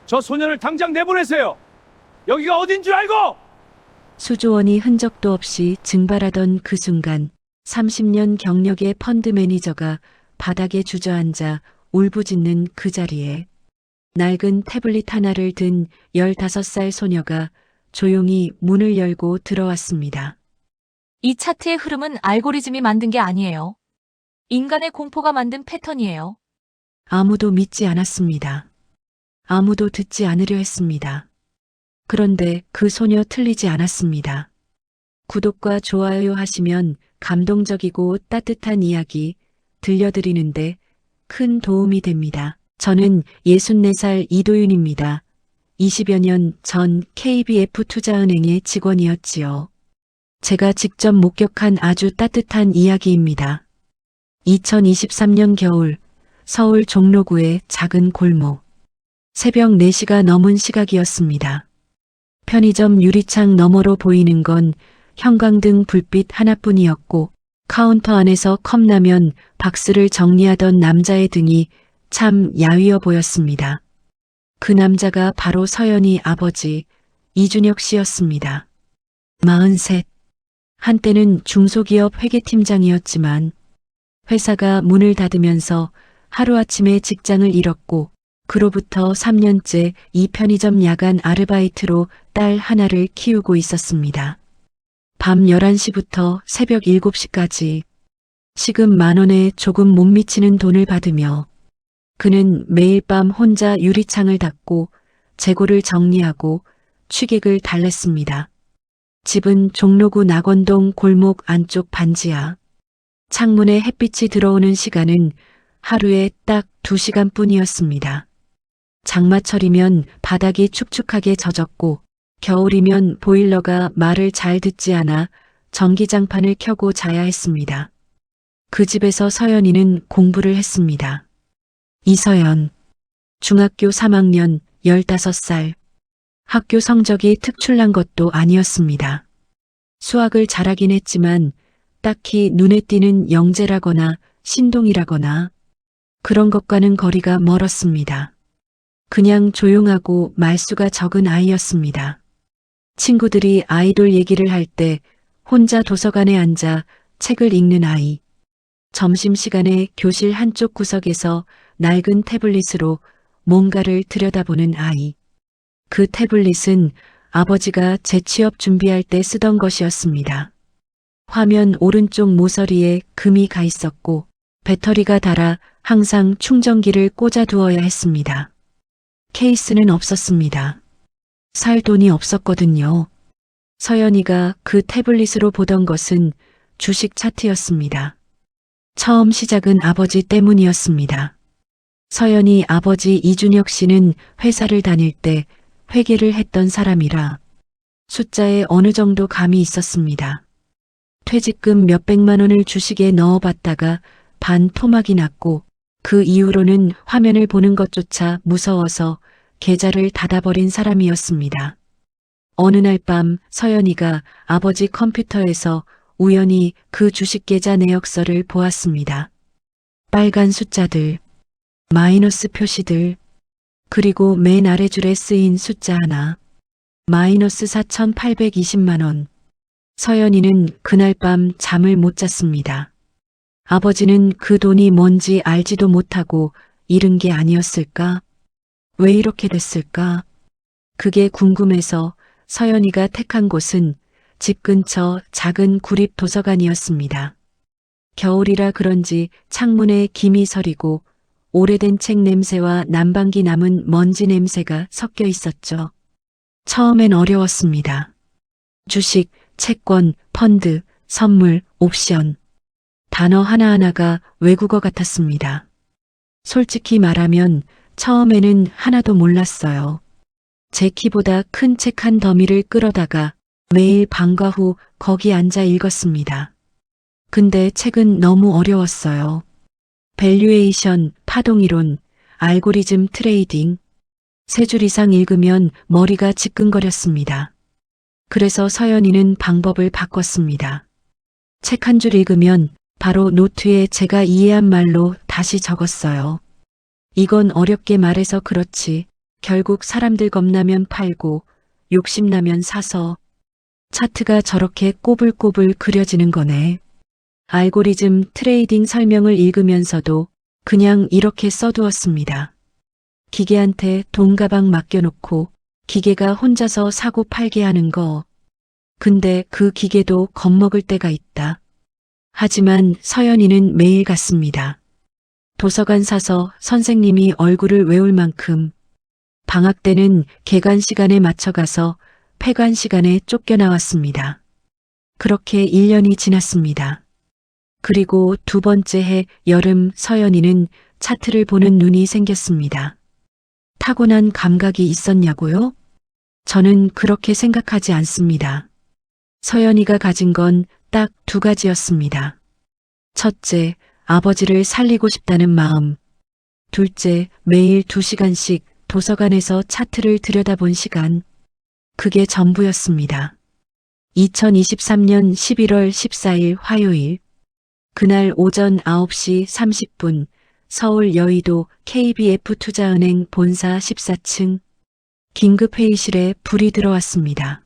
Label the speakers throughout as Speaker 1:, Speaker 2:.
Speaker 1: 저 소년을 당장 내보내세요. 여기가 어딘 줄 알고!
Speaker 2: 수조원이 흔적도 없이 증발하던 그 순간 30년 경력의 펀드 매니저가 바닥에 주저앉아 울부짖는 그 자리에 낡은 태블릿 하나를 든 15살 소녀가 조용히 문을 열고 들어왔습니다.
Speaker 3: 이 차트의 흐름은 알고리즘이 만든 게 아니에요. 인간의 공포가 만든 패턴이에요.
Speaker 2: 아무도 믿지 않았습니다. 아무도 듣지 않으려 했습니다. 그런데 그 소녀 틀리지 않았습니다. 구독과 좋아요 하시면 감동적이고 따뜻한 이야기 들려드리는데 큰 도움이 됩니다. 저는 64살 이도윤입니다. 20여 년 전 KBF 투자은행의 직원이었지요. 제가 직접 목격한 아주 따뜻한 이야기입니다. 2023년 겨울 서울 종로구의 작은 골목. 새벽 4시가 넘은 시각이었습니다. 편의점 유리창 너머로 보이는 건 형광등 불빛 하나뿐이었고 카운터 안에서 컵라면 박스를 정리하던 남자의 등이 참 야위어 보였습니다. 그 남자가 바로 서연이 아버지 이준혁 씨였습니다. 43. 한때는 중소기업 회계팀장이었지만 회사가 문을 닫으면서 하루아침에 직장을 잃었고 그로부터 3년째 이 편의점 야간 아르바이트로 딸 하나를 키우고 있었습니다. 밤 11시부터 새벽 7시까지 시급 10,000원에 조금 못 미치는 돈을 받으며 그는 매일 밤 혼자 유리창을 닫고 재고를 정리하고 취객을 달랬습니다. 집은 종로구 낙원동 골목 안쪽 반지하. 창문에 햇빛이 들어오는 시간은 하루에 딱 2시간뿐이었습니다. 장마철이면 바닥이 축축하게 젖었고 겨울이면 보일러가 말을 잘 듣지 않아 전기장판을 켜고 자야 했습니다. 그 집에서 서연이는 공부를 했습니다. 이서연, 중학교 3학년 15살. 학교 성적이 특출난 것도 아니었습니다. 수학을 잘하긴 했지만 딱히 눈에 띄는 영재라거나 신동이라거나 그런 것과는 거리가 멀었습니다. 그냥 조용하고 말수가 적은 아이였습니다. 친구들이 아이돌 얘기를 할 때 혼자 도서관에 앉아 책을 읽는 아이. 점심시간에 교실 한쪽 구석에서 낡은 태블릿으로 뭔가를 들여다보는 아이. 그 태블릿은 아버지가 재취업 준비할 때 쓰던 것이었습니다. 화면 오른쪽 모서리에 금이 가 있었고 배터리가 닳아 항상 충전기를 꽂아 두어야 했습니다. 케이스는 없었습니다. 살 돈이 없었거든요. 서연이가 그 태블릿으로 보던 것은 주식 차트였습니다. 처음 시작은 아버지 때문이었습니다. 서연이 아버지 이준혁 씨는 회사를 다닐 때 회계를 했던 사람이라 숫자에 어느 정도 감이 있었습니다. 퇴직금 몇백만 원을 주식에 넣어봤다가 반토막이 났고 그 이후로는 화면을 보는 것조차 무서워서 계좌를 닫아버린 사람이었습니다. 어느 날 밤 서연이가 아버지 컴퓨터에서 우연히 그 주식 계좌 내역서를 보았습니다. 빨간 숫자들, 마이너스 표시들, 그리고 맨 아래 줄에 쓰인 숫자 하나, 마이너스 4,820만 원. 서연이는 그날 밤 잠을 못 잤습니다. 아버지는 그 돈이 뭔지 알지도 못하고 잃은 게 아니었을까? 왜 이렇게 됐을까? 그게 궁금해서 서연이가 택한 곳은 집 근처 작은 구립 도서관이었습니다. 겨울이라 그런지 창문에 김이 서리고 오래된 책 냄새와 난방기 남은 먼지 냄새가 섞여 있었죠. 처음엔 어려웠습니다. 주식, 채권, 펀드, 선물, 옵션. 단어 하나하나가 외국어 같았습니다. 솔직히 말하면 처음에는 하나도 몰랐어요. 제 키보다 큰 책 한 더미를 끌어다가 매일 방과 후 거기 앉아 읽었습니다. 근데 책은 너무 어려웠어요. 밸류에이션, 파동이론, 알고리즘 트레이딩. 3줄 이상 읽으면 머리가 지끈거렸습니다. 그래서 서연이는 방법을 바꿨습니다. 책 한 줄 읽으면 바로 노트에 제가 이해한 말로 다시 적었어요. 이건 어렵게 말해서 그렇지 결국 사람들 겁나면 팔고 욕심나면 사서 차트가 저렇게 꼬불꼬불 그려지는 거네. 알고리즘 트레이딩 설명을 읽으면서도 그냥 이렇게 써두었습니다. 기계한테 돈 가방 맡겨놓고 기계가 혼자서 사고 팔게 하는 거. 근데 그 기계도 겁먹을 때가 있다. 하지만 서연이는 매일 갔습니다. 도서관 사서 선생님이 얼굴을 외울 만큼, 방학 때는 개관 시간에 맞춰 가서 폐관 시간에 쫓겨나왔습니다. 그렇게 1년이 지났습니다. 그리고 두 번째 해 여름 서연이는 차트를 보는 눈이 생겼습니다. 타고난 감각이 있었냐고요? 저는 그렇게 생각하지 않습니다. 서연이가 가진 건 딱 두 가지였습니다. 첫째, 아버지를 살리고 싶다는 마음. 둘째, 매일 2시간씩 도서관에서 차트를 들여다본 시간. 그게 전부였습니다. 2023년 11월 14일 화요일. 그날 오전 9시 30분 서울 여의도 KBF 투자은행 본사 14층 긴급회의실에 불이 들어왔습니다.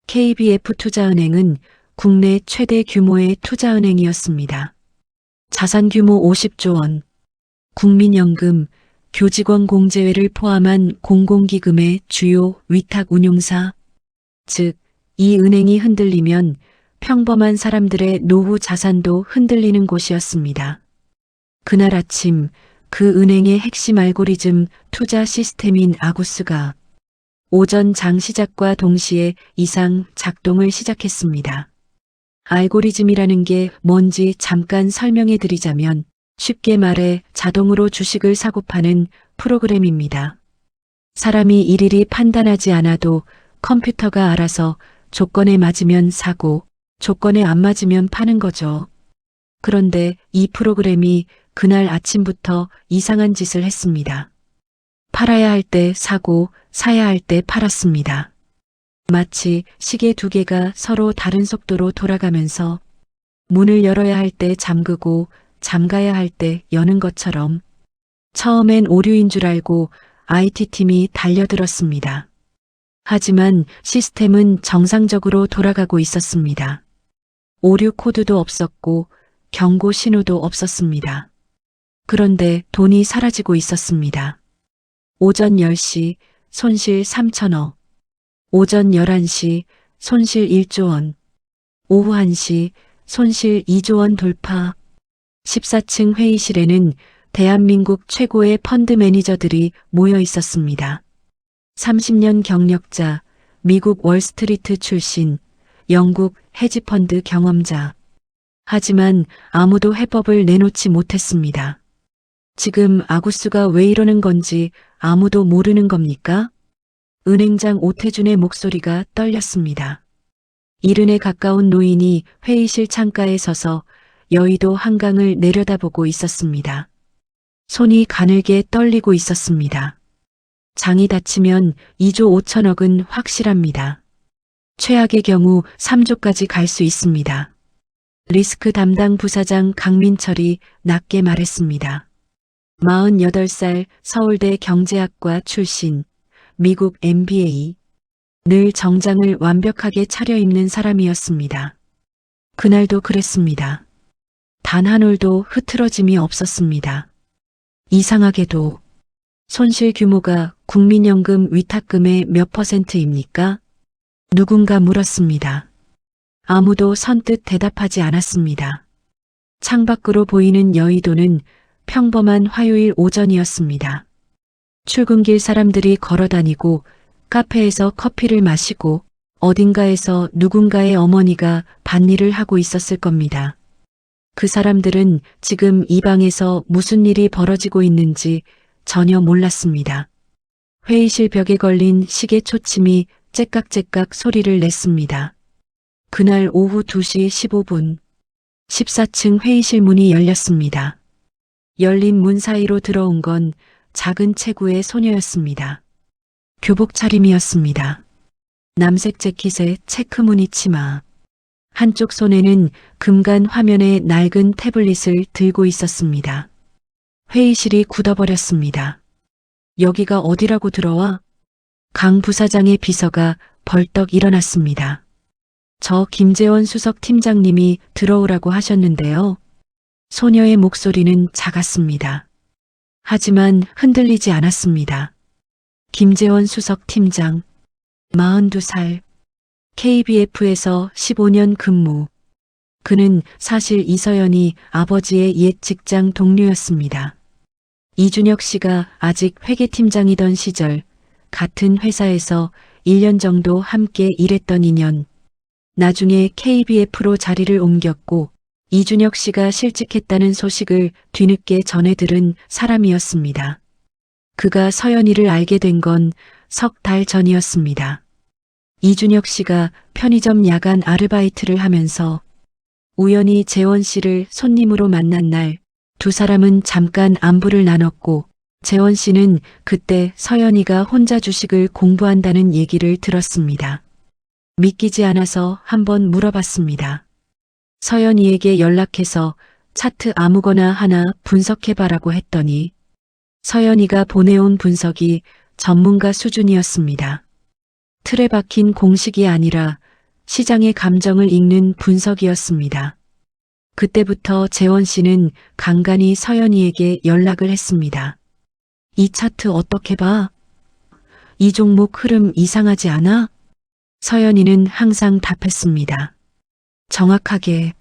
Speaker 2: KBF 투자은행은 국내 최대 규모의 투자은행이었습니다. 자산 규모 50조 원, 국민연금, 교직원 공제회를 포함한 공공기금의 주요 위탁 운용사, 즉, 이 은행이 흔들리면 평범한 사람들의 노후 자산도 흔들리는 곳이었습니다. 그날 아침 그 은행의 핵심 알고리즘 투자 시스템인 아구스가 오전 장 시작과 동시에 이상 작동을 시작했습니다. 알고리즘이라는 게 뭔지 잠깐 설명해 드리자면 쉽게 말해 자동으로 주식을 사고 파는 프로그램입니다. 사람이 일일이 판단하지 않아도 컴퓨터가 알아서 조건에 맞으면 사고 조건에 안 맞으면 파는 거죠. 그런데 이 프로그램이 그날 아침부터 이상한 짓을 했습니다. 팔아야 할 때 사고 사야 할 때 팔았습니다. 마치 시계 두 개가 서로 다른 속도로 돌아가면서 문을 열어야 할 때 잠그고 잠가야 할 때 여는 것처럼 처음엔 오류인 줄 알고 IT팀이 달려들었습니다. 하지만 시스템은 정상적으로 돌아가고 있었습니다. 오류 코드도 없었고 경고 신호도 없었습니다. 그런데 돈이 사라지고 있었습니다. 오전 10시 손실 3천억, 오전 11시 손실 1조 원, 오후 1시 손실 2조 원 돌파. 14층 회의실에는 대한민국 최고의 펀드 매니저들이 모여 있었습니다. 30년 경력자, 미국 월스트리트 출신, 영국 헤지펀드 경험자. 하지만 아무도 해법을 내놓지 못했습니다. 지금 아구스가 왜 이러는 건지 아무도 모르는 겁니까? 은행장 오태준의 목소리가 떨렸습니다. 70에 가까운 노인이 회의실 창가에 서서 여의도 한강을 내려다보고 있었습니다. 손이 가늘게 떨리고 있었습니다. 장이 닫히면 2조 5천억은 확실합니다. 최악의 경우 3조까지 갈 수 있습니다. 리스크 담당 부사장 강민철이 낮게 말했습니다. 48살 서울대 경제학과 출신, 미국 MBA, 늘 정장을 완벽하게 차려입는 사람이었습니다. 그날도 그랬습니다. 단 한 올도 흐트러짐이 없었습니다. 이상하게도 손실 규모가 국민연금 위탁금의 몇 %입니까? 누군가 물었습니다. 아무도 선뜻 대답하지 않았습니다. 창밖으로 보이는 여의도는 평범한 화요일 오전이었습니다. 출근길 사람들이 걸어다니고 카페에서 커피를 마시고 어딘가에서 누군가의 어머니가 밭일을 하고 있었을 겁니다. 그 사람들은 지금 이 방에서 무슨 일이 벌어지고 있는지 전혀 몰랐습니다. 회의실 벽에 걸린 시계 초침이 째깍째깍 소리를 냈습니다. 그날 오후 2시 15분 14층 회의실 문이 열렸습니다. 열린 문 사이로 들어온 건 작은 체구의 소녀였습니다. 교복 차림이었습니다. 남색 재킷에 체크무늬 치마. 한쪽 손에는 금간 화면의 낡은 태블릿을 들고 있었습니다. 회의실이 굳어버렸습니다. 여기가 어디라고 들어와? 강 부사장의 비서가 벌떡 일어났습니다. 저 김재원 수석 팀장님이 들어오라고 하셨는데요. 소녀의 목소리는 작았습니다. 하지만 흔들리지 않았습니다. 김재원 수석 팀장, 42살, KBF에서 15년 근무. 그는 사실 이서연이 아버지의 옛 직장 동료였습니다. 이준혁 씨가 아직 회계팀장이던 시절 같은 회사에서 1년 정도 함께 일했던 인연. 나중에 KBF로 자리를 옮겼고 이준혁 씨가 실직했다는 소식을 뒤늦게 전해 들은 사람이었습니다. 그가 서연이를 알게 된 건 석 달 전이었습니다. 이준혁 씨가 편의점 야간 아르바이트를 하면서 우연히 재원 씨를 손님으로 만난 날 두 사람은 잠깐 안부를 나눴고 재원 씨는 그때 서연이가 혼자 주식을 공부한다는 얘기를 들었습니다. 믿기지 않아서 한번 물어봤습니다. 서연이에게 연락해서 차트 아무거나 하나 분석해봐라고 했더니 서연이가 보내온 분석이 전문가 수준이었습니다. 틀에 박힌 공식이 아니라 시장의 감정을 읽는 분석이었습니다. 그때부터 재원 씨는 간간히 서연이에게 연락을 했습니다. 이 차트 어떻게 봐? 이 종목 흐름 이상하지 않아? 서연이는 항상 답했습니다. 정확하게.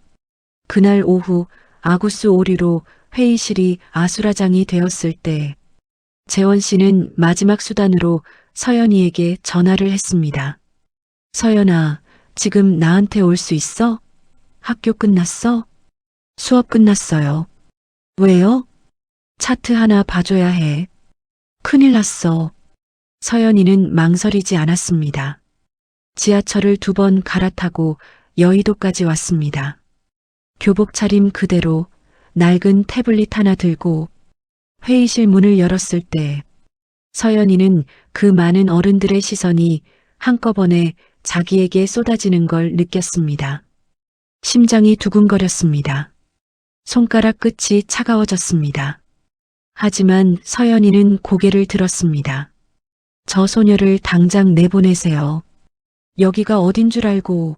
Speaker 2: 그날 오후 아구스 오류로 회의실이 아수라장이 되었을 때 재원 씨는 마지막 수단으로 서연이에게 전화를 했습니다. 서연아, 지금 나한테 올 수 있어? 학교 끝났어? 수업 끝났어요. 왜요? 차트 하나 봐줘야 해. 큰일 났어. 서연이는 망설이지 않았습니다. 지하철을 2번 갈아타고 여의도까지 왔습니다. 교복 차림 그대로 낡은 태블릿 하나 들고 회의실 문을 열었을 때 서연이는 그 많은 어른들의 시선이 한꺼번에 자기에게 쏟아지는 걸 느꼈습니다. 심장이 두근거렸습니다. 손가락 끝이 차가워졌습니다. 하지만 서연이는 고개를 들었습니다. 저 소녀를 당장 내보내세요. 여기가 어딘 줄 알고.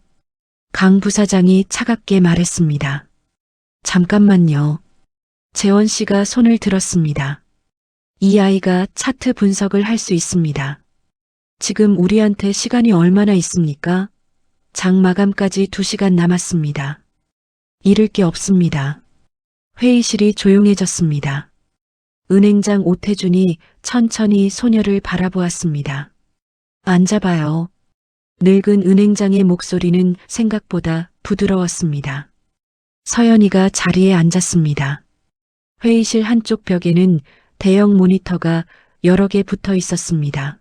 Speaker 2: 강 부사장이 차갑게 말했습니다. 잠깐만요. 재원 씨가 손을 들었습니다. 이 아이가 차트 분석을 할 수 있습니다. 지금 우리한테 시간이 얼마나 있습니까? 장 마감까지 2시간 남았습니다. 잃을 게 없습니다. 회의실이 조용해졌습니다. 은행장 오태준이 천천히 소녀를 바라보았습니다. 앉아봐요. 늙은 은행장의 목소리는 생각보다 부드러웠습니다. 서연이가 자리에 앉았습니다. 회의실 한쪽 벽에는 대형 모니터가 여러 개 붙어 있었습니다.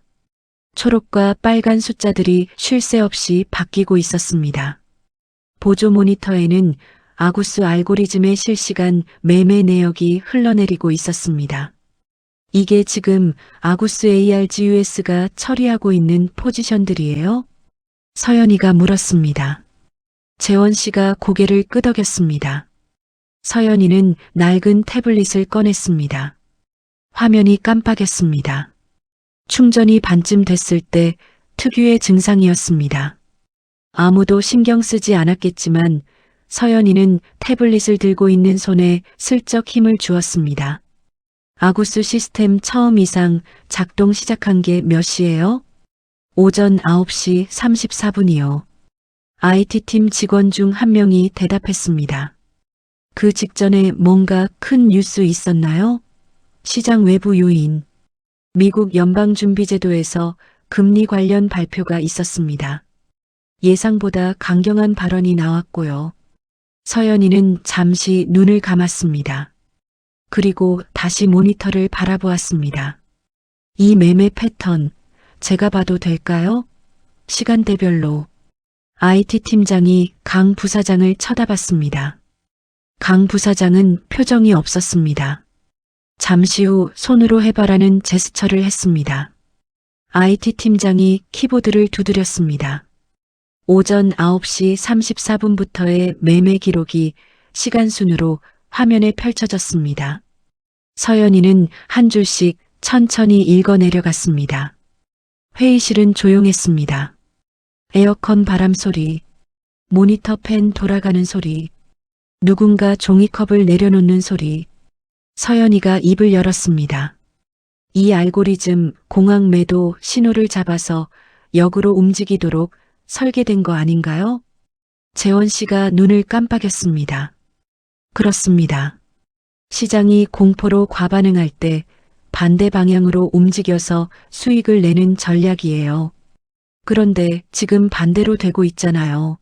Speaker 2: 초록과 빨간 숫자들이 쉴 새 없이 바뀌고 있었습니다. 보조 모니터에는 아구스 알고리즘의 실시간 매매 내역이 흘러내리고 있었습니다. 이게 지금 아구스 ARGUS가 처리하고 있는 포지션들이에요? 서연이가 물었습니다. 재원 씨가 고개를 끄덕였습니다. 서연이는 낡은 태블릿을 꺼냈습니다. 화면이 깜빡였습니다. 충전이 반쯤 됐을 때 특유의 증상이었습니다. 아무도 신경 쓰지 않았겠지만 서연이는 태블릿을 들고 있는 손에 슬쩍 힘을 주었습니다. 아구스 시스템 처음 이상 작동 시작한 게 몇 시예요? 오전 9시 34분이요. IT팀 직원 중 한 명이 대답했습니다. 그 직전에 뭔가 큰 뉴스 있었나요? 시장 외부 요인. 미국 연방준비제도에서 금리 관련 발표가 있었습니다. 예상보다 강경한 발언이 나왔고요. 서연이는 잠시 눈을 감았습니다. 그리고 다시 모니터를 바라보았습니다. 이 매매 패턴, 제가 봐도 될까요? 시간대별로. IT팀장이 강 부사장을 쳐다봤습니다. 강 부사장은 표정이 없었습니다. 잠시 후 손으로 해봐라는 제스처를 했습니다. IT팀장이 키보드를 두드렸습니다. 오전 9시 34분부터의 매매 기록이 시간순으로 화면에 펼쳐졌습니다. 서연이는 한 줄씩 천천히 읽어 내려갔습니다. 회의실은 조용했습니다. 에어컨 바람 소리, 모니터 팬 돌아가는 소리, 누군가 종이컵을 내려놓는 소리. 서연이가 입을 열었습니다. 이 알고리즘 공항 매도 신호를 잡아서 역으로 움직이도록 설계된 거 아닌가요? 재원 씨가 눈을 깜빡였습니다. 그렇습니다. 시장이 공포로 과반응할 때 반대 방향으로 움직여서 수익을 내는 전략이에요. 그런데 지금 반대로 되고 있잖아요.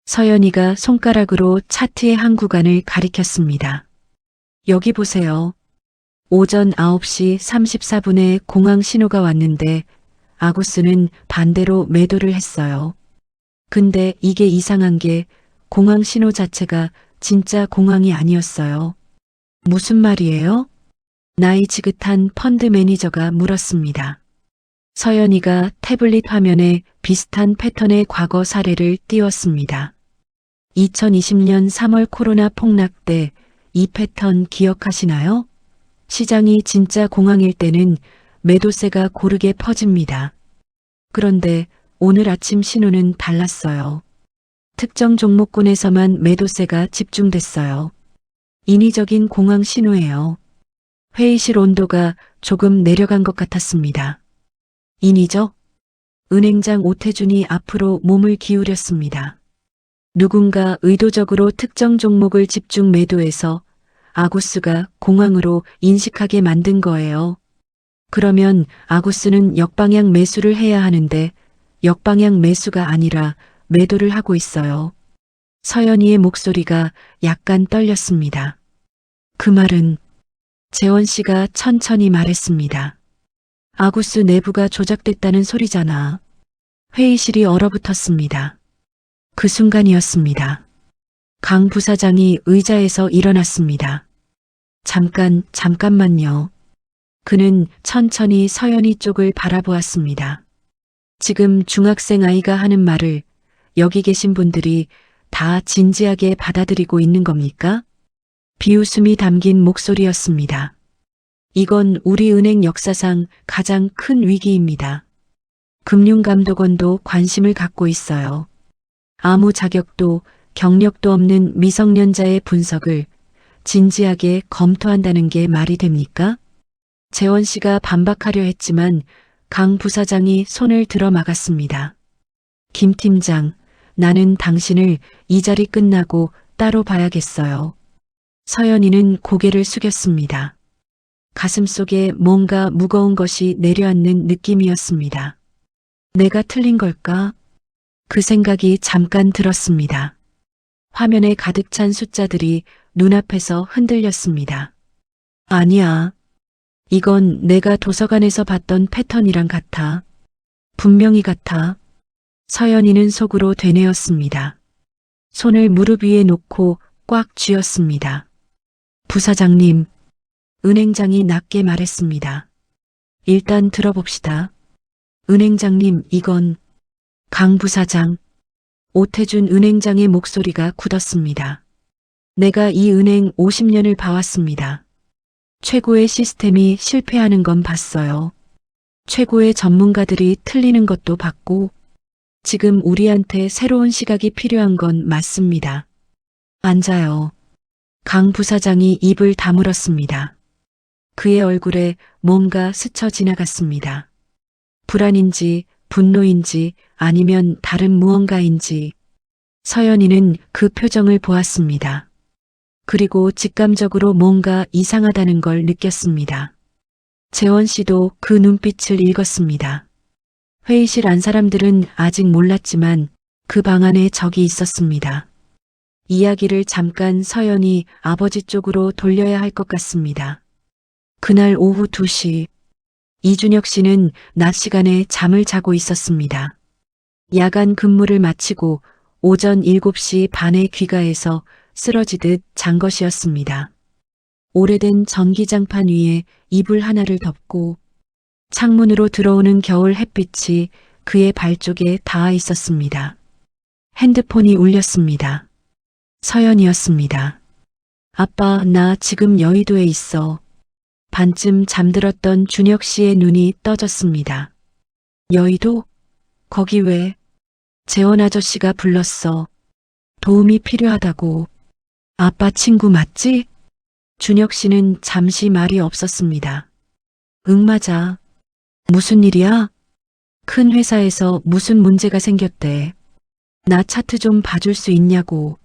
Speaker 2: 서연이가 손가락으로 차트의 한 구간을 가리켰습니다. 여기 보세요. 오전 9시 34분에 공항 신호가 왔는데 아구스는 반대로 매도를 했어요. 근데 이게 이상한 게 공항 신호 자체가 진짜 공항이 아니었어요. 무슨 말이에요? 나이 지긋한 펀드 매니저가 물었습니다. 서연이가 태블릿 화면에 비슷한 패턴의 과거 사례를 띄웠습니다. 2020년 3월 코로나 폭락 때 이 패턴 기억하시나요? 시장이 진짜 공황일 때는 매도세가 고르게 퍼집니다. 그런데 오늘 아침 신호는 달랐어요. 특정 종목군에서만 매도세가 집중됐어요. 인위적인 공황 신호예요. 회의실 온도가 조금 내려간 것 같았습니다. 인위적? 은행장 오태준이 앞으로 몸을 기울였습니다. 누군가 의도적으로 특정 종목을 집중 매도해서 아구스가 공황으로 인식하게 만든 거예요. 그러면 아구스는 역방향 매수를 해야 하는데 역방향 매수가 아니라 매도를 하고 있어요. 서연이의 목소리가 약간 떨렸습니다. 그 말은 재원 씨가 천천히 말했습니다. 아구스 내부가 조작됐다는 소리잖아. 회의실이 얼어붙었습니다. 그 순간이었습니다. 강 부사장이 의자에서 일어났습니다. 잠깐만요. 그는 천천히 서연이 쪽을 바라보았습니다. 지금 중학생 아이가 하는 말을 여기 계신 분들이 다 진지하게 받아들이고 있는 겁니까? 비웃음이 담긴 목소리였습니다. 이건 우리 은행 역사상 가장 큰 위기입니다. 금융감독원도 관심을 갖고 있어요. 아무 자격도 경력도 없는 미성년자의 분석을 진지하게 검토한다는 게 말이 됩니까? 재원 씨가 반박하려 했지만 강 부사장이 손을 들어 막았습니다. 김 팀장, 나는 당신을 이 자리 끝나고 따로 봐야겠어요. 서연이는 고개를 숙였습니다. 가슴속에 뭔가 무거운 것이 내려앉는 느낌이었습니다. 내가 틀린 걸까? 그 생각이 잠깐 들었습니다. 화면에 가득 찬 숫자들이 눈앞에서 흔들렸습니다. 아니야. 이건 내가 도서관에서 봤던 패턴이랑 같아. 분명히 같아. 서연이는 속으로 되뇌었습니다. 손을 무릎 위에 놓고 꽉 쥐었습니다. 부사장님, 은행장이 낮게 말했습니다. 일단 들어봅시다. 은행장님, 이건 강 부사장. 오태준 은행장의 목소리가 굳었습니다. 내가 이 은행 50년을 봐왔습니다. 최고의 시스템이 실패하는 건 봤어요. 최고의 전문가들이 틀리는 것도 봤고, 지금 우리한테 새로운 시각이 필요한 건 맞습니다. 앉아요. 강 부사장이 입을 다물었습니다. 그의 얼굴에 뭔가 스쳐 지나갔습니다. 불안인지 분노인지 아니면 다른 무언가인지 서연이는 그 표정을 보았습니다. 그리고 직감적으로 뭔가 이상하다는 걸 느꼈습니다. 재원 씨도 그 눈빛을 읽었습니다. 회의실 안 사람들은 아직 몰랐지만 그 방 안에 적이 있었습니다. 이야기를 잠깐 서연이 아버지 쪽으로 돌려야 할 것 같습니다. 그날 오후 2시 이준혁 씨는 낮 시간에 잠을 자고 있었습니다. 야간 근무를 마치고 오전 7시 반에 귀가해서 쓰러지듯 잔 것이었습니다. 오래된 전기장판 위에 이불 하나를 덮고 창문으로 들어오는 겨울 햇빛이 그의 발 쪽에 닿아 있었습니다. 핸드폰이 울렸습니다. 서연이었습니다. 아빠, 나 지금 여의도에 있어. 반쯤 잠들었던 준혁 씨의 눈이 떠졌습니다. 여의도? 거기 왜? 재원 아저씨가 불렀어. 도움이 필요하다고. 아빠 친구 맞지? 준혁 씨는 잠시 말이 없었습니다. 응, 맞아. 무슨 일이야? 큰 회사에서 무슨 문제가 생겼대. 나 차트 좀 봐줄 수 있냐고.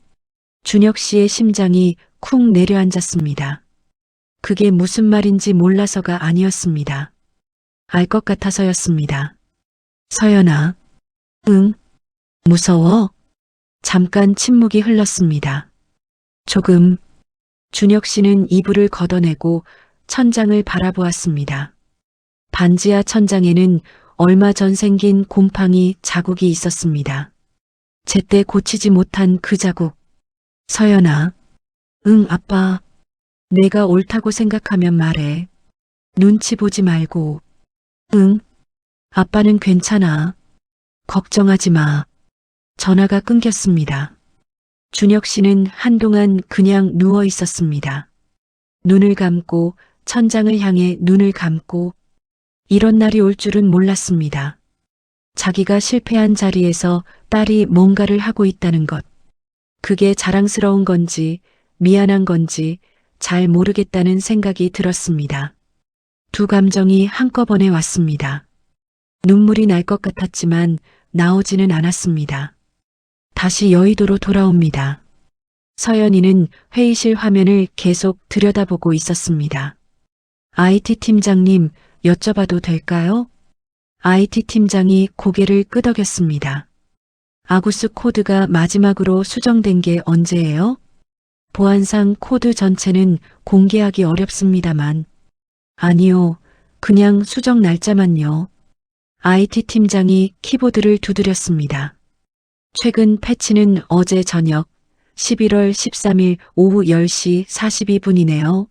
Speaker 2: 준혁 씨의 심장이 쿵 내려앉았습니다. 그게 무슨 말인지 몰라서가 아니었습니다. 알 것 같아서였습니다. 서연아. 응. 무서워? 잠깐 침묵이 흘렀습니다. 조금. 준혁 씨는 이불을 걷어내고 천장을 바라보았습니다. 반지하 천장에는 얼마 전 생긴 곰팡이 자국이 있었습니다. 제때 고치지 못한 그 자국. 서연아. 응, 아빠. 내가 옳다고 생각하면 말해. 눈치 보지 말고. 응. 아빠는 괜찮아. 걱정하지 마. 전화가 끊겼습니다. 준혁 씨는 한동안 그냥 누워 있었습니다. 눈을 감고 천장을 향해 눈을 감고 이런 날이 올 줄은 몰랐습니다. 자기가 실패한 자리에서 딸이 뭔가를 하고 있다는 것. 그게 자랑스러운 건지 미안한 건지 잘 모르겠다는 생각이 들었습니다. 두 감정이 한꺼번에 왔습니다. 눈물이 날 것 같았지만 나오지는 않았습니다. 다시 여의도로 돌아옵니다. 서연이는 회의실 화면을 계속 들여다보고 있었습니다. IT 팀장님, 여쭤봐도 될까요? IT 팀장이 고개를 끄덕였습니다. 아구스 코드가 마지막으로 수정된 게 언제예요? 보안상 코드 전체는 공개하기 어렵습니다만. 아니요, 그냥 수정 날짜만요. IT 팀장이 키보드를 두드렸습니다. 최근 패치는 어제 저녁 11월 13일 오후 10시 42분이네요.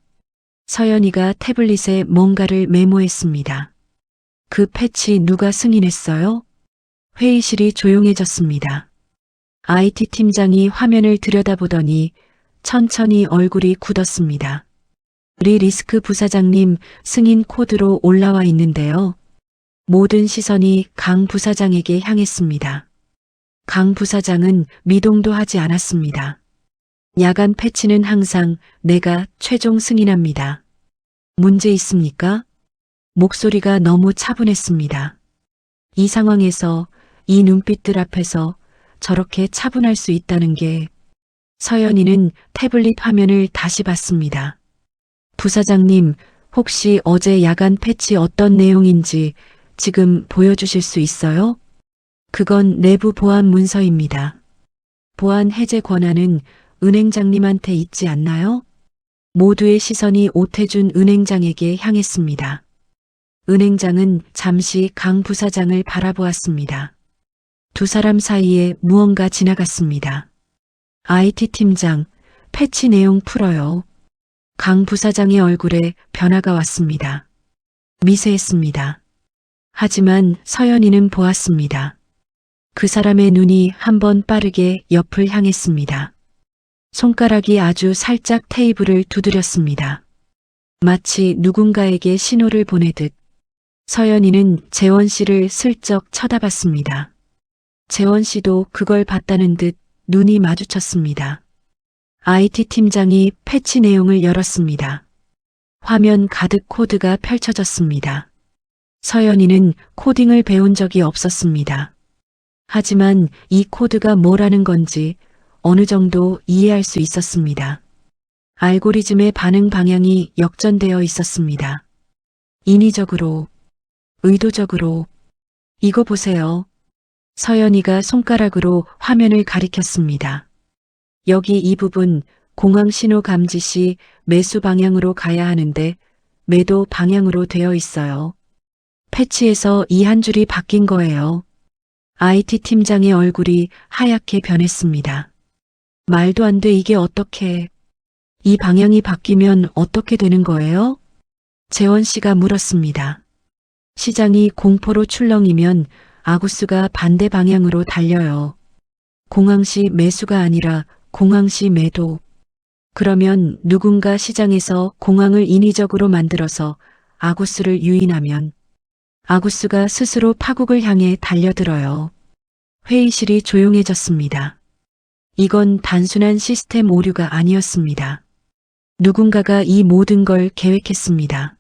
Speaker 2: 서연이가 태블릿에 뭔가를 메모했습니다. 그 패치 누가 승인했어요? 회의실이 조용해졌습니다. IT 팀장이 화면을 들여다보더니 천천히 얼굴이 굳었습니다. 리 리스크 부사장님 승인 코드로 올라와 있는데요. 모든 시선이 강 부사장에게 향했습니다. 강 부사장은 미동도 하지 않았습니다. 야간 패치는 항상 내가 최종 승인합니다. 문제 있습니까? 목소리가 너무 차분했습니다. 이 상황에서 이 눈빛들 앞에서 저렇게 차분할 수 있다는 게 서연이는 태블릿 화면을 다시 봤습니다. 부사장님, 혹시 어제 야간 패치 어떤 내용인지 지금 보여주실 수 있어요? 그건 내부 보안 문서입니다. 보안 해제 권한은 은행장님한테 있지 않나요? 모두의 시선이 오태준 은행장에게 향했습니다. 은행장은 잠시 강 부사장을 바라보았습니다. 두 사람 사이에 무언가 지나갔습니다. IT 팀장, 패치 내용 풀어요. 강 부사장의 얼굴에 변화가 왔습니다. 미세했습니다. 하지만 서연이는 보았습니다. 그 사람의 눈이 한번 빠르게 옆을 향했습니다. 손가락이 아주 살짝 테이블을 두드렸습니다. 마치 누군가에게 신호를 보내듯 서연이는 재원 씨를 슬쩍 쳐다봤습니다. 재원 씨도 그걸 봤다는 듯 눈이 마주쳤습니다. IT 팀장이 패치 내용을 열었습니다. 화면 가득 코드가 펼쳐졌습니다. 서연이는 코딩을 배운 적이 없었습니다. 하지만 이 코드가 뭐라는 건지 어느 정도 이해할 수 있었습니다. 알고리즘의 반응 방향이 역전되어 있었습니다. 인위적으로, 의도적으로. 이거 보세요. 서연이가 손가락으로 화면을 가리켰습니다. 여기 이 부분 공항 신호 감지 시 매수 방향으로 가야 하는데 매도 방향으로 되어 있어요. 패치에서 이 한 줄이 바뀐 거예요. IT 팀장의 얼굴이 하얗게 변했습니다. 말도 안 돼, 이게 어떻게. 이 방향이 바뀌면 어떻게 되는 거예요? 재원 씨가 물었습니다. 시장이 공포로 출렁이면 아구스가 반대 방향으로 달려요. 공항시 매수가 아니라 공항시 매도. 그러면 누군가 시장에서 공황을 인위적으로 만들어서 아구스를 유인하면 아구스가 스스로 파국을 향해 달려들어요. 회의실이 조용해졌습니다. 이건 단순한 시스템 오류가 아니었습니다. 누군가가 이 모든 걸 계획했습니다.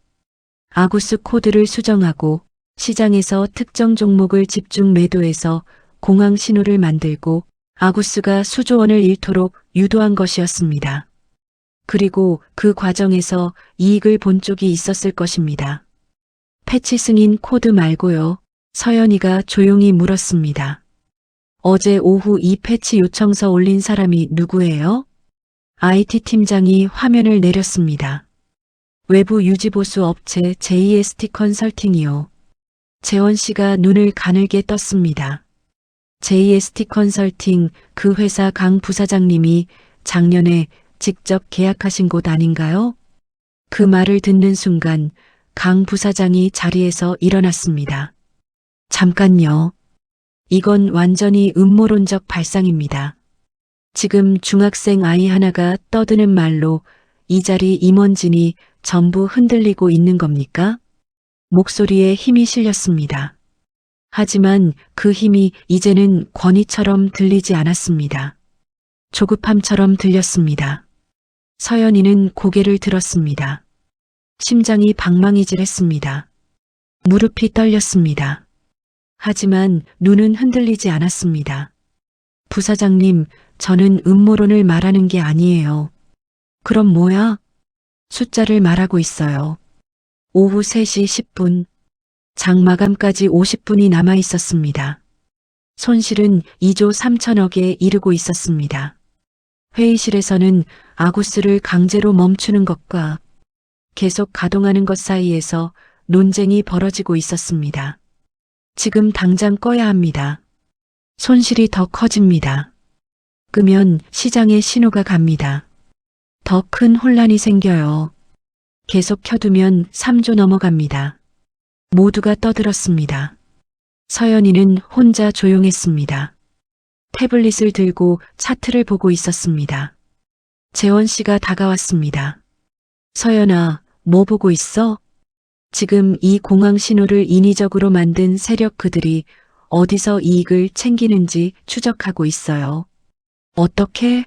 Speaker 2: 아구스 코드를 수정하고 시장에서 특정 종목을 집중 매도해서 공황 신호를 만들고 아구스가 수조 원을 잃도록 유도한 것이었습니다. 그리고 그 과정에서 이익을 본 쪽이 있었을 것입니다. 패치 승인 코드 말고요. 서연이가 조용히 물었습니다. 어제 오후 이 패치 요청서 올린 사람이 누구예요? IT 팀장이 화면을 내렸습니다. 외부 유지보수 업체 JST 컨설팅이요. 재원 씨가 눈을 가늘게 떴습니다. JST 컨설팅, 그 회사 강 부사장님이 작년에 직접 계약하신 곳 아닌가요? 그 말을 듣는 순간 강 부사장이 자리에서 일어났습니다. 잠깐요. 이건 완전히 음모론적 발상입니다. 지금 중학생 아이 하나가 떠드는 말로 이 자리 임원진이 전부 흔들리고 있는 겁니까? 목소리에 힘이 실렸습니다. 하지만 그 힘이 이제는 권위처럼 들리지 않았습니다. 조급함처럼 들렸습니다. 서연이는 고개를 들었습니다. 심장이 방망이질했습니다. 무릎이 떨렸습니다. 하지만 눈은 흔들리지 않았습니다. 부사장님, 저는 음모론을 말하는 게 아니에요. 그럼 뭐야? 숫자를 말하고 있어요. 오후 3시 10분. 장 마감까지 50분이 남아 있었습니다. 손실은 2조 3천억에 이르고 있었습니다. 회의실에서는 아구스를 강제로 멈추는 것과 계속 가동하는 것 사이에서 논쟁이 벌어지고 있었습니다. 지금 당장 꺼야 합니다. 손실이 더 커집니다. 끄면 시장에 신호가 갑니다. 더 큰 혼란이 생겨요. 계속 켜두면 3조 넘어갑니다. 모두가 떠들었습니다. 서연이는 혼자 조용했습니다. 태블릿을 들고 차트를 보고 있었습니다. 재원 씨가 다가왔습니다. 서연아, 뭐 보고 있어? 지금 이 공황 신호를 인위적으로 만든 세력 그들이 어디서 이익을 챙기는지 추적하고 있어요. 어떻게?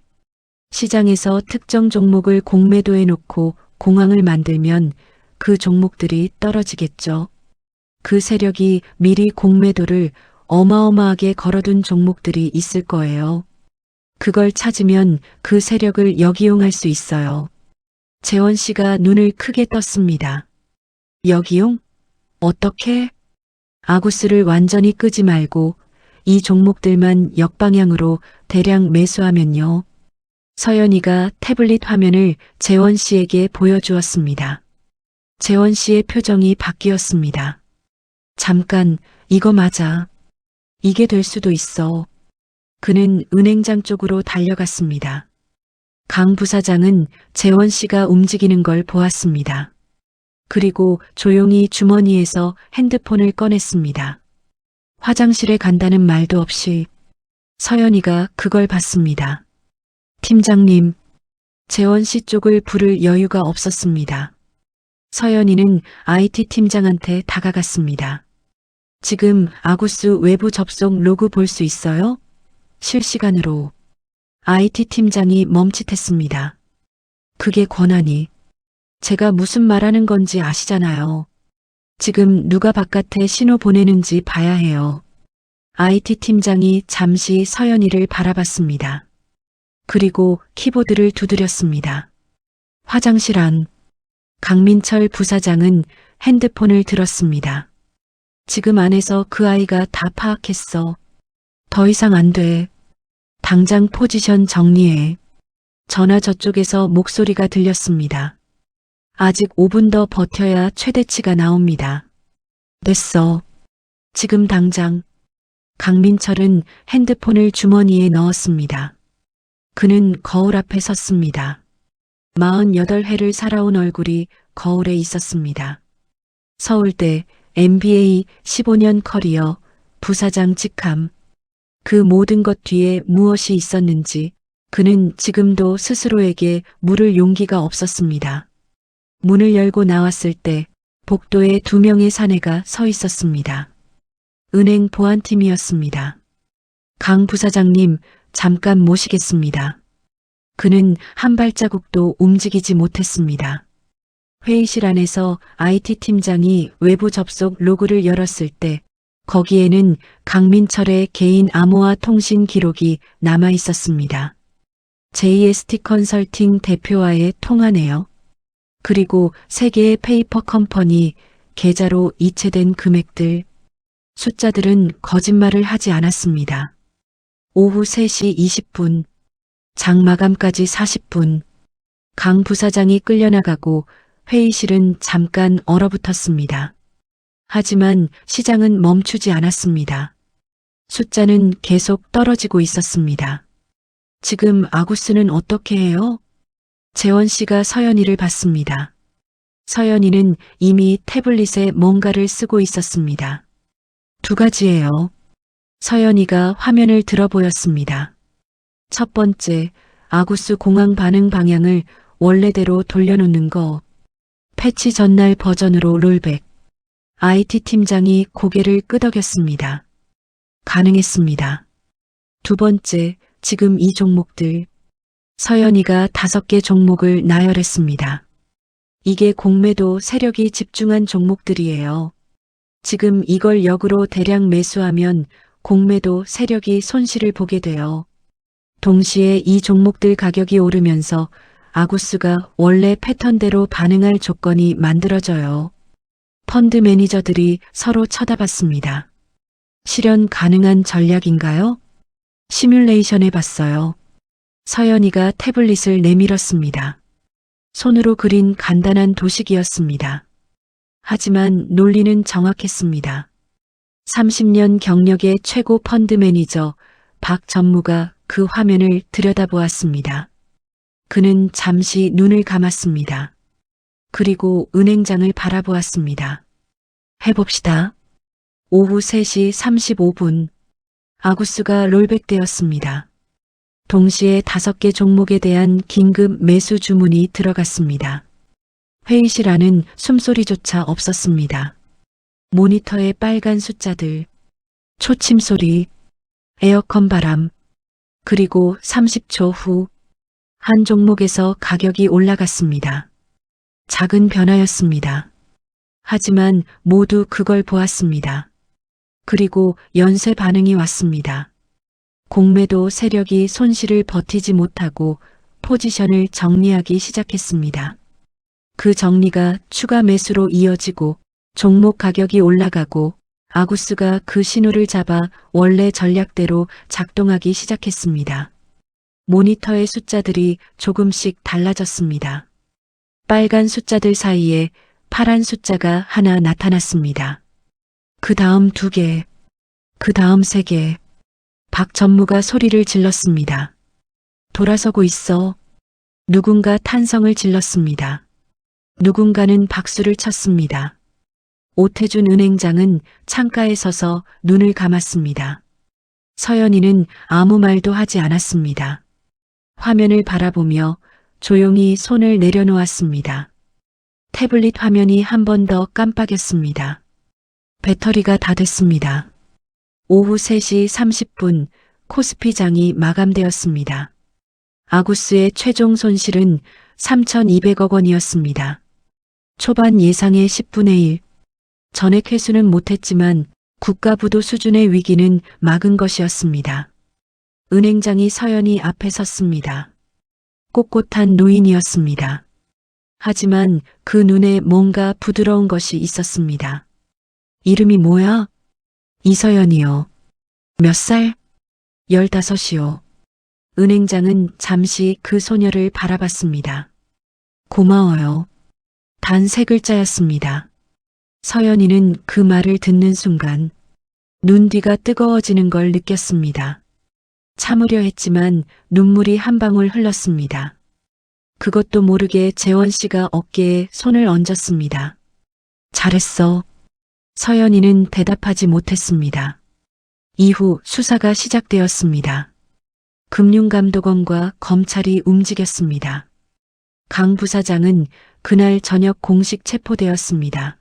Speaker 2: 시장에서 특정 종목을 공매도해 놓고 공황을 만들면 그 종목들이 떨어지겠죠. 그 세력이 미리 공매도를 어마어마하게 걸어둔 종목들이 있을 거예요. 그걸 찾으면 그 세력을 역이용할 수 있어요. 재원 씨가 눈을 크게 떴습니다. 역이용? 어떻게? 아구스를 완전히 끄지 말고 이 종목들만 역방향으로 대량 매수하면요. 서연이가 태블릿 화면을 재원 씨에게 보여주었습니다. 재원 씨의 표정이 바뀌었습니다. 잠깐, 이거 맞아. 이게 될 수도 있어. 그는 은행장 쪽으로 달려갔습니다. 강 부사장은 재원 씨가 움직이는 걸 보았습니다. 그리고 조용히 주머니에서 핸드폰을 꺼냈습니다. 화장실에 간다는 말도 없이 서연이가 그걸 봤습니다. 팀장님, 재원 씨 쪽을 부를 여유가 없었습니다. 서연이는 IT 팀장한테 다가갔습니다. 지금 아구스 외부 접속 로그 볼 수 있어요? 실시간으로. IT 팀장이 멈칫했습니다. 그게 권한이. 제가 무슨 말하는 건지 아시잖아요. 지금 누가 바깥에 신호 보내는지 봐야 해요. IT 팀장이 잠시 서연이를 바라봤습니다. 그리고 키보드를 두드렸습니다. 화장실 안. 강민철 부사장은 핸드폰을 들었습니다. 지금 안에서 그 아이가 다 파악했어. 더 이상 안 돼. 당장 포지션 정리해. 전화 저쪽에서 목소리가 들렸습니다. 아직 5분 더 버텨야 최대치가 나옵니다. 됐어. 지금 당장. 강민철은 핸드폰을 주머니에 넣었습니다. 그는 거울 앞에 섰습니다. 48회를 살아온 얼굴이 거울에 있었습니다. 서울대 MBA 15년 커리어, 부사장 직함. 그 모든 것 뒤에 무엇이 있었는지 그는 지금도 스스로에게 물을 용기가 없었습니다. 문을 열고 나왔을 때 복도에 2명의 사내가 서 있었습니다. 은행 보안팀이었습니다. 강 부사장님, 잠깐 모시겠습니다. 그는 한 발자국도 움직이지 못했습니다. 회의실 안에서 IT 팀장이 외부 접속 로그를 열었을 때 거기에는 강민철의 개인 암호화 통신 기록이 남아 있었습니다. JST 컨설팅 대표와의 통화네요. 그리고 3개의 페이퍼 컴퍼니 계좌로 이체된 금액들, 숫자들은 거짓말을 하지 않았습니다. 오후 3시 20분, 장 마감까지 40분, 강 부사장이 끌려나가고 회의실은 잠깐 얼어붙었습니다. 하지만 시장은 멈추지 않았습니다. 숫자는 계속 떨어지고 있었습니다. 지금 아구스는 어떻게 해요? 재원 씨가 서연이를 봤습니다. 서연이는 이미 태블릿에 뭔가를 쓰고 있었습니다. 2가지예요. 서연이가 화면을 들어 보였습니다. 첫 번째, 아구스 공항 반응 방향을 원래대로 돌려놓는 거. 패치 전날 버전으로 롤백. IT 팀장이 고개를 끄덕였습니다. 가능했습니다. 2번째, 지금 이 종목들. 서연이가 5개 종목을 나열했습니다. 이게 공매도 세력이 집중한 종목들이에요. 지금 이걸 역으로 대량 매수하면 공매도 세력이 손실을 보게 돼요. 동시에 이 종목들 가격이 오르면서 아구스가 원래 패턴대로 반응할 조건이 만들어져요. 펀드 매니저들이 서로 쳐다봤습니다. 실현 가능한 전략인가요? 시뮬레이션 해봤어요. 서연이가 태블릿을 내밀었습니다. 손으로 그린 간단한 도식이었습니다. 하지만 논리는 정확했습니다. 30년 경력의 최고 펀드 매니저 박 전무가 그 화면을 들여다보았습니다. 그는 잠시 눈을 감았습니다. 그리고 은행장을 바라보았습니다. 해봅시다. 오후 3시 35분, 아구스가 롤백되었습니다. 동시에 5개 종목에 대한 긴급 매수 주문이 들어갔습니다. 회의실 안은 숨소리조차 없었습니다. 모니터에 빨간 숫자들, 초침 소리, 에어컨 바람, 그리고 30초 후 한 종목에서 가격이 올라갔습니다. 작은 변화였습니다. 하지만 모두 그걸 보았습니다. 그리고 연쇄 반응이 왔습니다. 공매도 세력이 손실을 버티지 못하고 포지션을 정리하기 시작했습니다. 그 정리가 추가 매수로 이어지고 종목 가격이 올라가고 아구스가 그 신호를 잡아 원래 전략대로 작동하기 시작했습니다. 모니터의 숫자들이 조금씩 달라졌습니다. 빨간 숫자들 사이에 파란 숫자가 하나 나타났습니다. 그 다음 2개, 그 다음 3개. 박 전무가 소리를 질렀습니다. 돌아서고 있어. 누군가 탄성을 질렀습니다. 누군가는 박수를 쳤습니다. 오태준 은행장은 창가에 서서 눈을 감았습니다. 서연이는 아무 말도 하지 않았습니다. 화면을 바라보며 조용히 손을 내려놓았습니다. 태블릿 화면이 한 번 더 깜빡였습니다. 배터리가 다 됐습니다. 오후 3시 30분 코스피장이 마감되었습니다. 아구스의 최종 손실은 3,200억 원이었습니다. 초반 예상의 10분의 1. 전액 회수는 못했지만 국가부도 수준의 위기는 막은 것이었습니다. 은행장이 서연이 앞에 섰습니다. 꼿꼿한 노인이었습니다. 하지만 그 눈에 뭔가 부드러운 것이 있었습니다. 이름이 뭐야? 이서연이요. 몇 살? 15이요. 은행장은 잠시 그 소녀를 바라봤습니다. 고마워요. 단 3글자였습니다. 서연이는 그 말을 듣는 순간 눈 뒤가 뜨거워지는 걸 느꼈습니다. 참으려 했지만 눈물이 한 방울 흘렀습니다. 그것도 모르게 재원 씨가 어깨에 손을 얹었습니다. 잘했어. 서연이는 대답하지 못했습니다. 이후 수사가 시작되었습니다. 금융감독원과 검찰이 움직였습니다. 강 부사장은 그날 저녁 공식 체포되었습니다.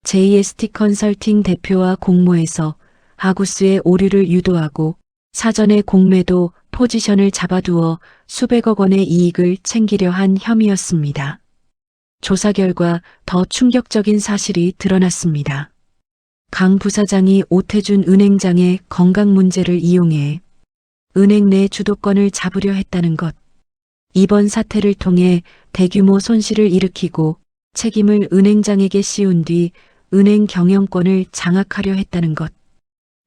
Speaker 2: JST 컨설팅 대표와 공모해서 하구스의 오류를 유도하고 사전에 공매도 포지션을 잡아두어 수백억 원의 이익을 챙기려 한 혐의였습니다. 조사 결과 더 충격적인 사실이 드러났습니다. 강 부사장이 오태준 은행장의 건강 문제를 이용해 은행 내 주도권을 잡으려 했다는 것. 이번 사태를 통해 대규모 손실을 일으키고 책임을 은행장에게 씌운 뒤 은행 경영권을 장악하려 했다는 것.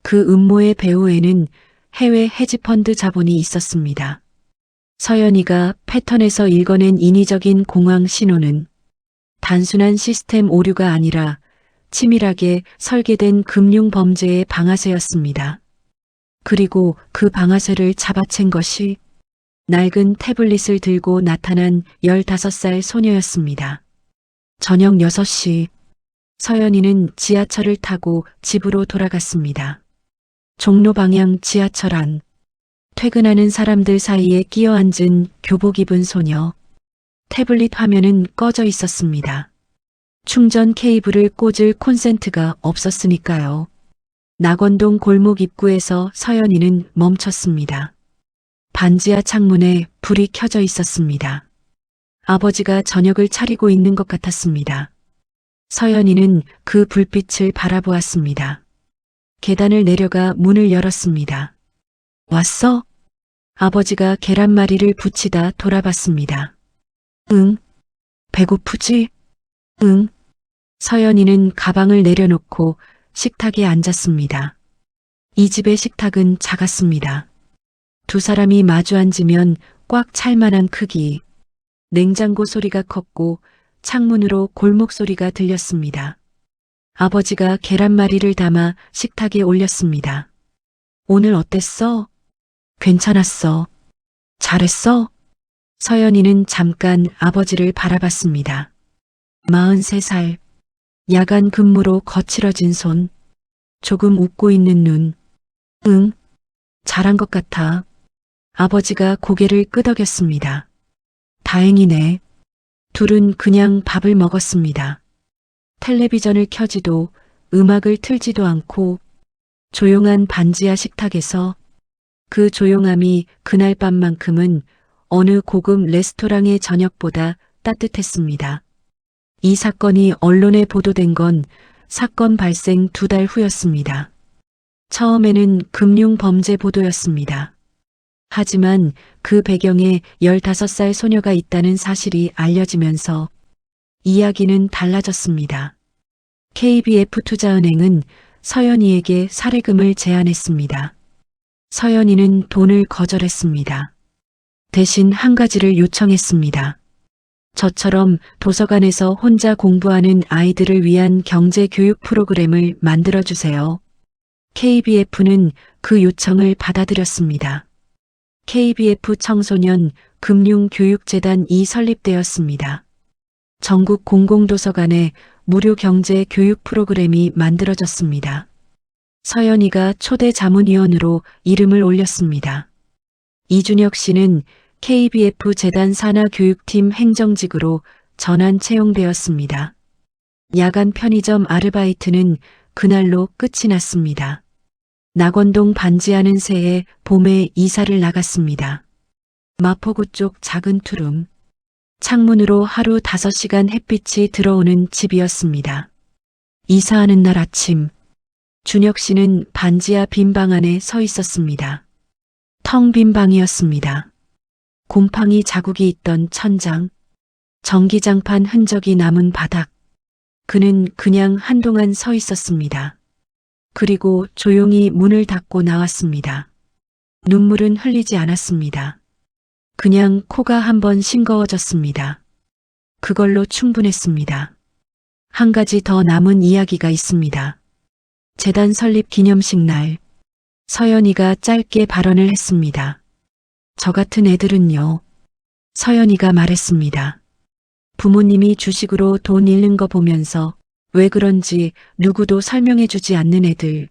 Speaker 2: 그 음모의 배후에는 해외 헤지펀드 자본이 있었습니다. 서연이가 패턴에서 읽어낸 인위적인 공황 신호는 단순한 시스템 오류가 아니라 치밀하게 설계된 금융 범죄의 방아쇠였습니다. 그리고 그 방아쇠를 잡아챈 것이 낡은 태블릿을 들고 나타난 15살 소녀였습니다. 저녁 6시 서연이는 지하철을 타고 집으로 돌아갔습니다. 종로 방향 지하철 안. 퇴근하는 사람들 사이에 끼어 앉은 교복 입은 소녀. 태블릿 화면은 꺼져 있었습니다. 충전 케이블을 꽂을 콘센트가 없었으니까요. 낙원동 골목 입구에서 서연이는 멈췄습니다. 반지하 창문에 불이 켜져 있었습니다. 아버지가 저녁을 차리고 있는 것 같았습니다. 서연이는 그 불빛을 바라보았습니다. 계단을 내려가 문을 열었습니다. 왔어? 아버지가 계란말이를 부치다 돌아봤습니다. 응. 배고프지? 응. 서연이는 가방을 내려놓고 식탁에 앉았습니다. 이 집의 식탁은 작았습니다. 두 사람이 마주 앉으면 꽉 찰 만한 크기. 냉장고 소리가 컸고 창문으로 골목 소리가 들렸습니다. 아버지가 계란말이를 담아 식탁에 올렸습니다. 오늘 어땠어? 괜찮았어. 잘했어? 서연이는 잠깐 아버지를 바라봤습니다. 43살. 야간 근무로 거칠어진 손. 조금 웃고 있는 눈. 응. 잘한 것 같아. 아버지가 고개를 끄덕였습니다. 다행이네. 둘은 그냥 밥을 먹었습니다. 텔레비전을 켜지도 음악을 틀지도 않고 조용한 반지하 식탁에서 그 조용함이 그날 밤만큼은 어느 고급 레스토랑의 저녁보다 따뜻했습니다. 이 사건이 언론에 보도된 건 사건 발생 2달 후였습니다. 처음에는 금융 범죄 보도였습니다. 하지만 그 배경에 15살 소녀가 있다는 사실이 알려지면서 이야기는 달라졌습니다. KBF투자은행은 서연이에게 사례금을 제안했습니다. 서연이는 돈을 거절했습니다. 대신 한 가지를 요청했습니다. 저처럼 도서관에서 혼자 공부하는 아이들을 위한 경제 교육 프로그램을 만들어주세요. KBF는 그 요청을 받아들였습니다. KBF 청소년 금융교육재단이 설립되었습니다. 전국 공공도서관에 무료 경제 교육 프로그램이 만들어졌습니다. 서연이가 초대 자문위원으로 이름을 올렸습니다. 이준혁 씨는 KBF 재단 산하교육팀 행정직으로 전환 채용되었습니다. 야간 편의점 아르바이트는 그날로 끝이 났습니다. 낙원동 반지하는 새해 봄에 이사를 나갔습니다. 마포구 쪽 작은 투룸. 창문으로 하루 5시간 햇빛이 들어오는 집이었습니다. 이사하는 날 아침, 준혁 씨는 반지하 빈 방 안에 서 있었습니다. 텅 빈 방이었습니다. 곰팡이 자국이 있던 천장, 전기장판 흔적이 남은 바닥. 그는 그냥 한동안 서 있었습니다. 그리고 조용히 문을 닫고 나왔습니다. 눈물은 흘리지 않았습니다. 그냥 코가 한번 싱거워졌습니다. 그걸로 충분했습니다. 한 가지 더 남은 이야기가 있습니다. 재단 설립 기념식 날, 서연이가 짧게 발언을 했습니다. 저 같은 애들은요. 서연이가 말했습니다. 부모님이 주식으로 돈 잃는 거 보면서 왜 그런지 누구도 설명해 주지 않는 애들.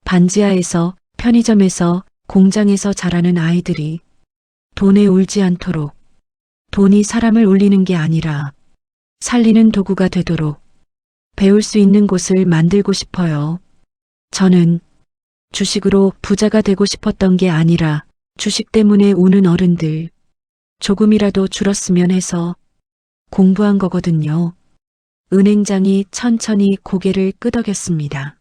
Speaker 2: 반지하에서, 편의점에서, 공장에서 자라는 아이들이 돈에 울지 않도록, 돈이 사람을 울리는 게 아니라 살리는 도구가 되도록 배울 수 있는 곳을 만들고 싶어요. 저는 주식으로 부자가 되고 싶었던 게 아니라 주식 때문에 우는 어른들 조금이라도 줄었으면 해서 공부한 거거든요. 은행장이 천천히 고개를 끄덕였습니다.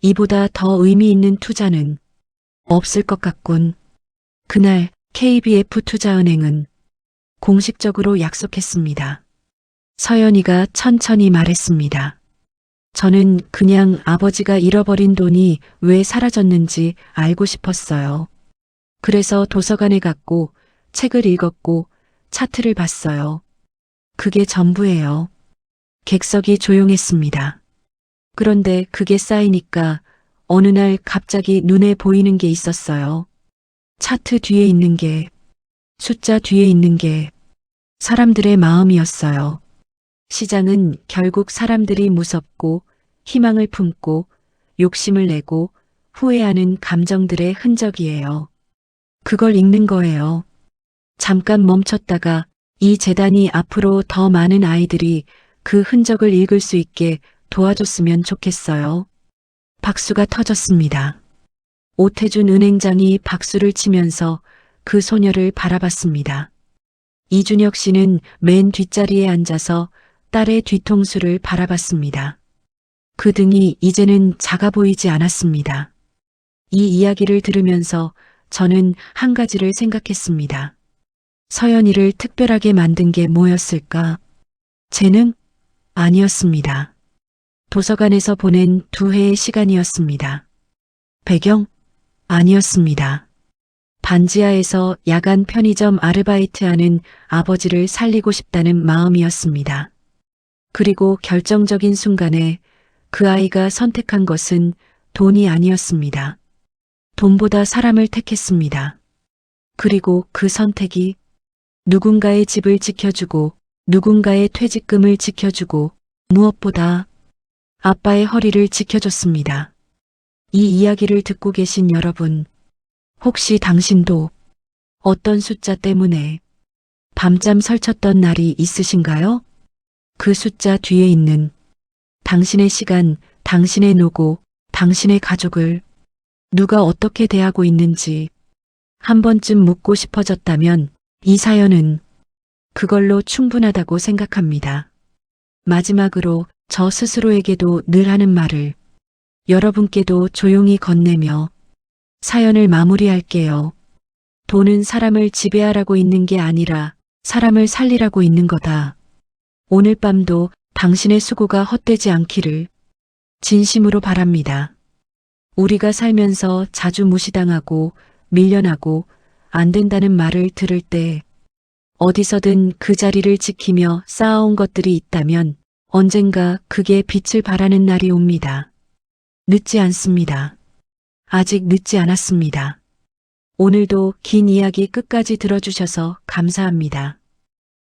Speaker 2: 이보다 더 의미 있는 투자는 없을 것 같군. 그날 KBF 투자은행은 공식적으로 약속했습니다. 서연이가 천천히 말했습니다. 저는 그냥 아버지가 잃어버린 돈이 왜 사라졌는지 알고 싶었어요. 그래서 도서관에 갔고 책을 읽었고 차트를 봤어요. 그게 전부예요. 객석이 조용했습니다. 그런데 그게 쌓이니까 어느 날 갑자기 눈에 보이는 게 있었어요. 차트 뒤에 있는 게, 숫자 뒤에 있는 게 사람들의 마음이었어요. 시장은 결국 사람들이 무섭고 희망을 품고 욕심을 내고 후회하는 감정들의 흔적이에요. 그걸 읽는 거예요. 잠깐 멈췄다가 이 재단이 앞으로 더 많은 아이들이 그 흔적을 읽을 수 있게 도와줬으면 좋겠어요. 박수가 터졌습니다. 오태준 은행장이 박수를 치면서 그 소녀를 바라봤습니다. 이준혁 씨는 맨 뒷자리에 앉아서 딸의 뒤통수를 바라봤습니다. 그 등이 이제는 작아 보이지 않았습니다. 이 이야기를 들으면서 저는 한 가지를 생각했습니다. 서연이를 특별하게 만든 게 뭐였을까? 재능? 아니었습니다. 도서관에서 보낸 2회의 시간이었습니다. 배경? 아니었습니다. 반지하에서 야간 편의점 아르바이트하는 아버지를 살리고 싶다는 마음이었습니다. 그리고 결정적인 순간에 그 아이가 선택한 것은 돈이 아니었습니다. 돈보다 사람을 택했습니다. 그리고 그 선택이 누군가의 집을 지켜주고 누군가의 퇴직금을 지켜주고 무엇보다 아빠의 허리를 지켜줬습니다. 이 이야기를 듣고 계신 여러분, 혹시 당신도 어떤 숫자 때문에 밤잠 설쳤던 날이 있으신가요? 그 숫자 뒤에 있는 당신의 시간, 당신의 노고, 당신의 가족을 누가 어떻게 대하고 있는지 한 번쯤 묻고 싶어졌다면 이 사연은 그걸로 충분하다고 생각합니다. 마지막으로 저 스스로에게도 늘 하는 말을 여러분께도 조용히 건네며 사연을 마무리할게요. 돈은 사람을 지배하라고 있는 게 아니라 사람을 살리라고 있는 거다. 오늘 밤도 당신의 수고가 헛되지 않기를 진심으로 바랍니다. 우리가 살면서 자주 무시당하고 밀려나고 안 된다는 말을 들을 때 어디서든 그 자리를 지키며 쌓아온 것들이 있다면 언젠가 그게 빛을 발하는 날이 옵니다. 늦지 않습니다. 아직 늦지 않았습니다. 오늘도 긴 이야기 끝까지 들어주셔서 감사합니다.